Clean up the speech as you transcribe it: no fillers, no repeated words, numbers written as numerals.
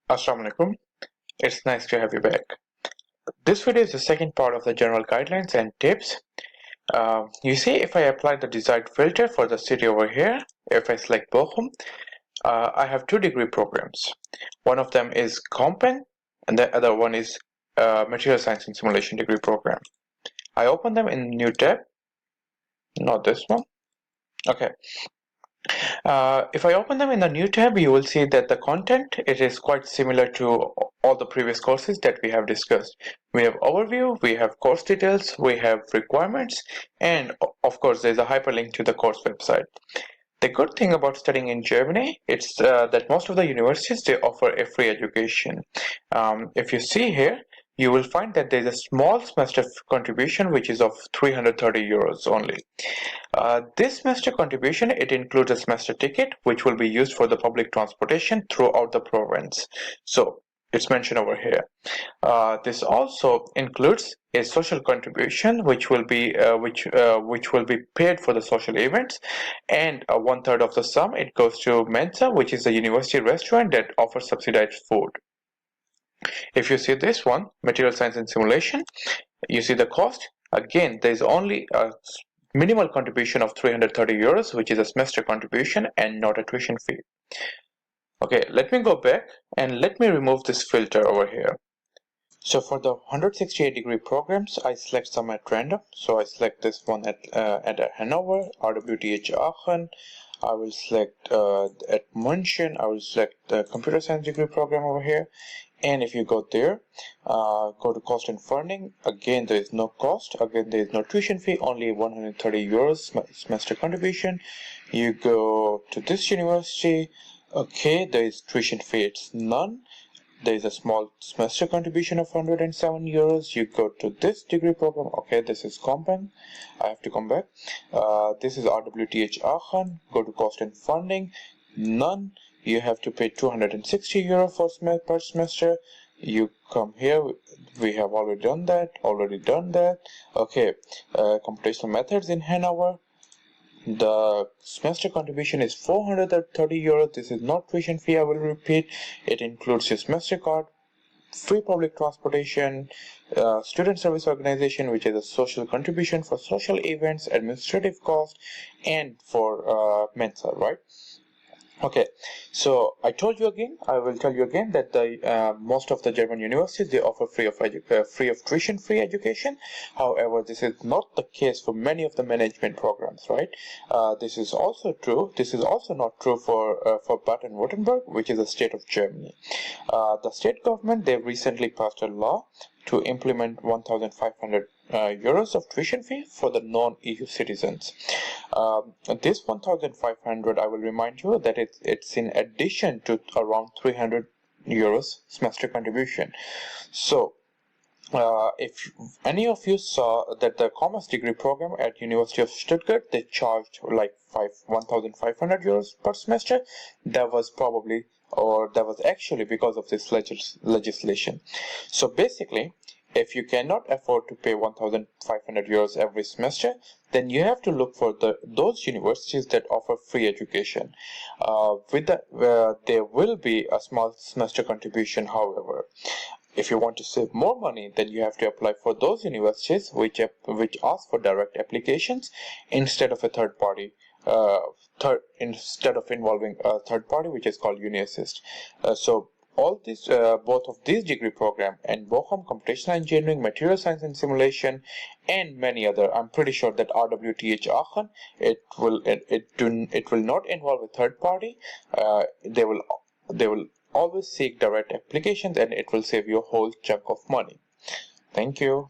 Assalamu alaikum. It's nice to have you back. This video is the second part of the general guidelines and tips. You see, if I apply the desired filter for the city over here, if I select Bochum, I have 2-degree programs. One of them is Compen and the other one is Material Science and Simulation degree program. I open them in new tab, not this one. Okay. If I open them in the new tab, you will see that the content, it is quite similar to all the previous courses that we have discussed. We have overview, we have course details, we have requirements, and of course there's a hyperlink to the course website. The good thing about studying in Germany, it's that most of the universities, they offer a free education. If you see here, you will find that there's a small semester contribution which is of 330 euros only. This semester contribution, it includes a semester ticket which will be used for the public transportation throughout the province. So it's mentioned over here. This also includes a social contribution which will be paid for the social events, and 1/3 of the sum it goes to Mensa, which is a university restaurant that offers subsidized food. If you see this one, Material Science and Simulation, you see the cost. Again, there is only a minimal contribution of 330 euros, which is a semester contribution and not a tuition fee. Okay, let me go back and let me remove this filter over here. So for the 168-degree programs, I select some at random. So I select this one at Hanover, RWTH Aachen. I will select at München. I will select the computer science degree program over here. And if you go there, go to cost and funding. Again, there is no cost. Again, there is no tuition fee. Only 130 euros semester contribution. You go to this university. Okay, there is tuition fee. It's none. There is a small semester contribution of 107 euros. You go to this degree program. Okay, this is Compen. I have to come back. This is RWTH Aachen. Go to cost and funding. None. You have to pay 260 euro per semester. You come here. We have already done that. Okay, computational methods in Hanover. The semester contribution is 430 euros. This is not tuition fee, I will repeat. It includes your semester card, free public transportation, student service organization, which is a social contribution for social events, administrative cost, and for Mensa, right? Okay, so I will tell you again that the most of the German universities, they offer free of tuition free education. However, this is not the case for many of the management programs, right? This is also true. This is also not true for Baden-Württemberg, which is a state of Germany. The state government, they recently passed a law to implement 1,500 euros of tuition fee for the non-EU citizens. This 1,500, I will remind you that it's in addition to around 300 euros semester contribution. So if any of you saw that the commerce degree program at University of Stuttgart, they charged like 1,500 euros per semester, that was actually because of this legislation. So basically, if you cannot afford to pay 1,500 euros every semester, then you have to look for those universities that offer free education. There will be a small semester contribution, however. If you want to save more money, then you have to apply for those universities which ask for direct applications instead of a third party. Instead of involving a third party, which is called UniAssist. So all these, both of these degree program and Bochum Computational Engineering, Material Science and Simulation, and many other. I'm pretty sure that RWTH Aachen, it will not involve a third party. They will always seek direct applications, and it will save you a whole chunk of money. Thank you.